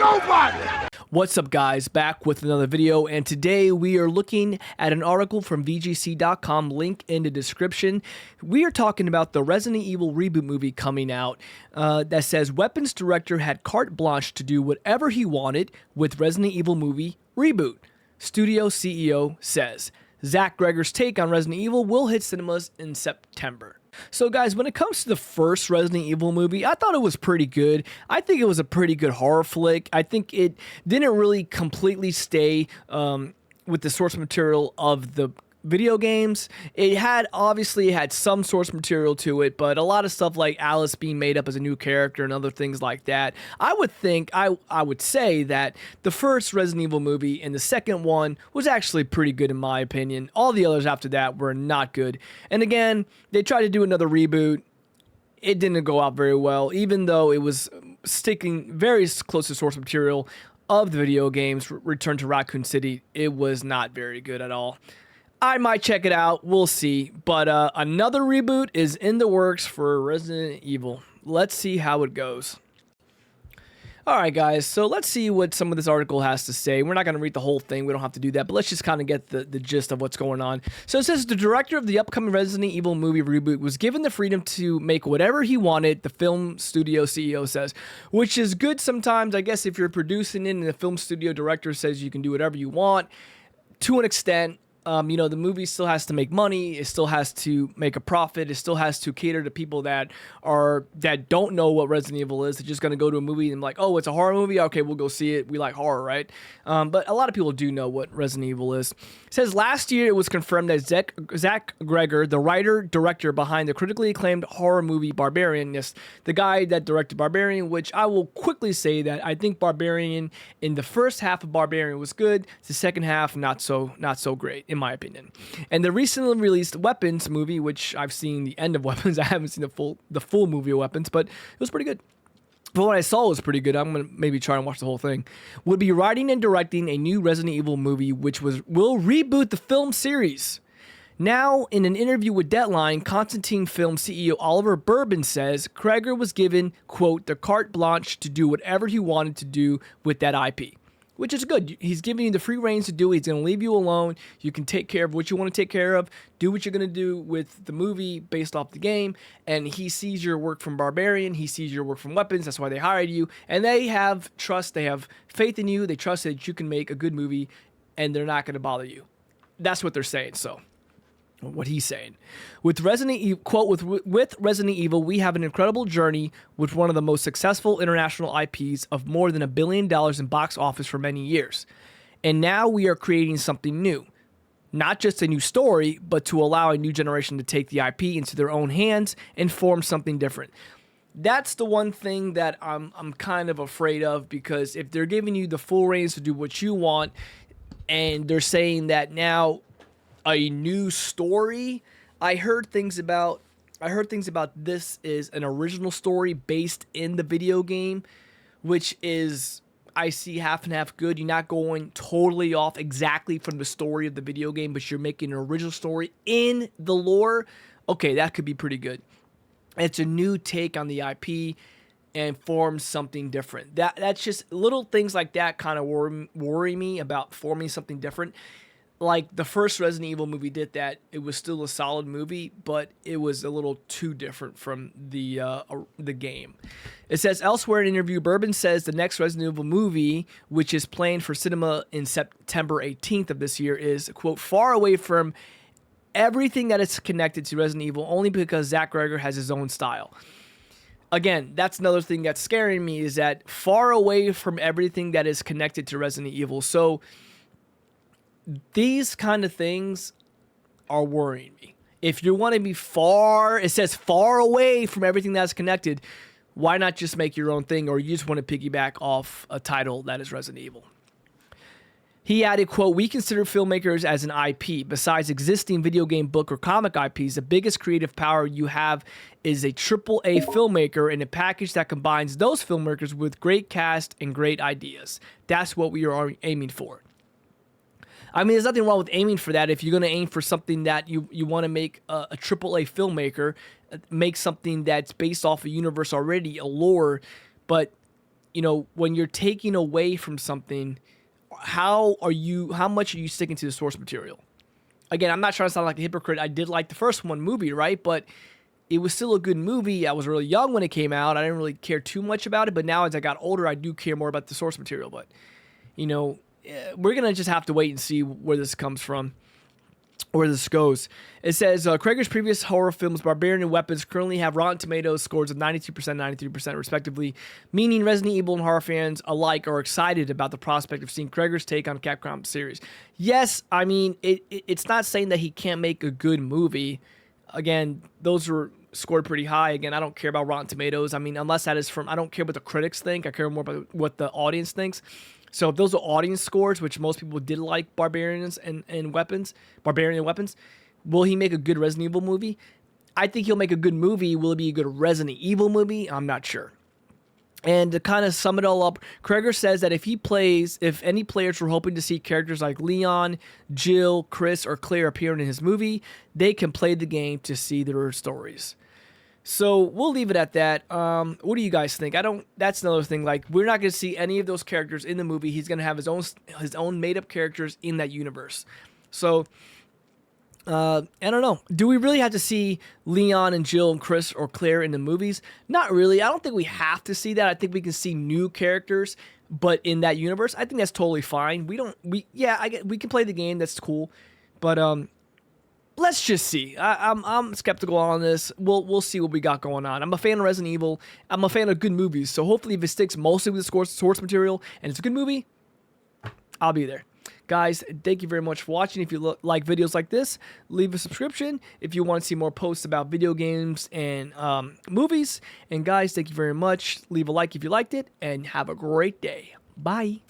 Nobody! What's up, guys? Back with another video, and today we are looking at an article from VGC.com, link in the description. We are talking about the Resident Evil reboot movie coming out that says Weapons director had carte blanche to do whatever he wanted with Resident Evil movie reboot. Studio CEO says Zach Gregor's take on Resident Evil will hit cinemas in September. So guys, when it comes to the first Resident Evil movie, I thought it was pretty good. I think it was a pretty good horror flick. I think it didn't really completely stay with the source material of the video games. It had some source material to it, but a lot of stuff like Alice being made up as a new character and other things like that. I would say that the first Resident Evil movie and the second one was actually pretty good in my opinion. All the others after that were not good. And again, they tried to do another reboot. It didn't go out very well, even though it was sticking very close to source material of the video games. Return to Raccoon City, it was not very good at all. I might check it out. We'll see. But another reboot is in the works for Resident Evil. Let's see how it goes. Alright guys, so let's see what some of this article has to say. We're not going to read the whole thing. We don't have to do that. But let's just kind of get the gist of what's going on. So it says the director of the upcoming Resident Evil movie reboot was given the freedom to make whatever he wanted, the film studio CEO says. Which is good sometimes, I guess, if you're producing it and the film studio director says you can do whatever you want. To an extent. You know, the movie still has to make money. It still has to make a profit. It still has to cater to people that don't know what Resident Evil is. They're just going to go to a movie and like, oh, it's a horror movie? Okay, we'll go see it. We like horror, right? But a lot of people do know what Resident Evil is. It says last year it was confirmed that Zach Gregor, the writer-director behind the critically acclaimed horror movie Barbarian, yes, the guy that directed Barbarian, which I will quickly say that I think Barbarian, in the first half of Barbarian was good. The second half, not so great, in my opinion. And the recently released Weapons movie, which I've seen the end of Weapons, I haven't seen the full movie of Weapons, but it was pretty good. But what I saw was pretty good. I'm going to maybe try and watch the whole thing. Would be writing and directing a new Resident Evil movie, which will reboot the film series. Now, in an interview with Deadline, Constantine Film CEO Oliver Bourbon says Gregor was given, quote, the carte blanche to do whatever he wanted to do with that IP. Which is good. He's giving you the free reins to do it. He's going to leave you alone. You can take care of what you want to take care of. Do what you're going to do with the movie based off the game. And he sees your work from Barbarian. He sees your work from Weapons. That's why they hired you. And they have trust. They have faith in you. They trust that you can make a good movie. And they're not going to bother you. That's what they're saying. So, what he's saying. With Resident Evil, quote, with Resident Evil, we have an incredible journey with one of the most successful international IPs of more than $1 billion in box office for many years. And now we are creating something new. Not just a new story, but to allow a new generation to take the IP into their own hands and form something different. That's the one thing that I'm kind of afraid of, because if they're giving you the full reins to do what you want, and they're saying that now a new story. I heard things about this is an original story based in the video game, which is, I see, half and half good. You're not going totally off exactly from the story of the video game, but you're making an original story in the lore. Okay, that could be pretty good. It's a new take on the IP and forms something different. That's just little things like that kind of worry me about forming something different. Like the first Resident Evil movie did that. It was still a solid movie, but it was a little too different from the game. It says elsewhere in an interview, Bourbon says the next Resident Evil movie, which is planned for cinema in September 18th of this year, is, quote, far away from everything that is connected to Resident Evil, only because Zach Gregor has his own style. Again, that's another thing that's scaring me, is that far away from everything that is connected to Resident Evil. So these kind of things are worrying me. If you want to be far, it says far away from everything that's connected, why not just make your own thing, or you just want to piggyback off a title that is Resident Evil? He added, quote, we consider filmmakers as an IP. Besides existing video game, book, or comic IPs, the biggest creative power you have is a AAA filmmaker and a package that combines those filmmakers with great cast and great ideas. That's what we are aiming for. I mean, there's nothing wrong with aiming for that. If you're going to aim for something that you want to make a AAA filmmaker, make something that's based off a universe already, a lore, but when you're taking away from something, how much are you sticking to the source material? Again, I'm not trying to sound like a hypocrite. I did like the first movie, right? But it was still a good movie. I was really young when it came out. I didn't really care too much about it. But now as I got older, I do care more about the source material. But, we're going to just have to wait and see where this comes from, where this goes. It says, Krager's previous horror films, Barbarian and Weapons, currently have Rotten Tomatoes scores of 92%, 93% respectively, meaning Resident Evil and horror fans alike are excited about the prospect of seeing Krager's take on Capcom series. Yes, I mean, it's not saying that he can't make a good movie. Again, those are scored pretty high. Again, I don't care about Rotten Tomatoes. I mean, unless that is from, I don't care what the critics think. I care more about what the audience thinks. So if those are audience scores, which most people did like Barbarian and Weapons, will he make a good Resident Evil movie? I think he'll make a good movie. Will it be a good Resident Evil movie? I'm not sure. And to kind of sum it all up, Krager says that if any players were hoping to see characters like Leon, Jill, Chris, or Claire appearing in his movie, they can play the game to see their stories. So we'll leave it at that. What do you guys think? That's another thing. Like, we're not going to see any of those characters in the movie. He's going to have his own made up characters in that universe. So, I don't know. Do we really have to see Leon and Jill and Chris or Claire in the movies? Not really. I don't think we have to see that. I think we can see new characters, but in that universe, I think that's totally fine. We can play the game. That's cool. But, let's just see. I'm skeptical on this. We'll see what we got going on. I'm a fan of Resident Evil. I'm a fan of good movies. So hopefully if it sticks mostly with the source material and it's a good movie, I'll be there. Guys, thank you very much for watching. If you like videos like this, leave a subscription if you want to see more posts about video games and movies. And guys, thank you very much. Leave a like if you liked it and have a great day. Bye.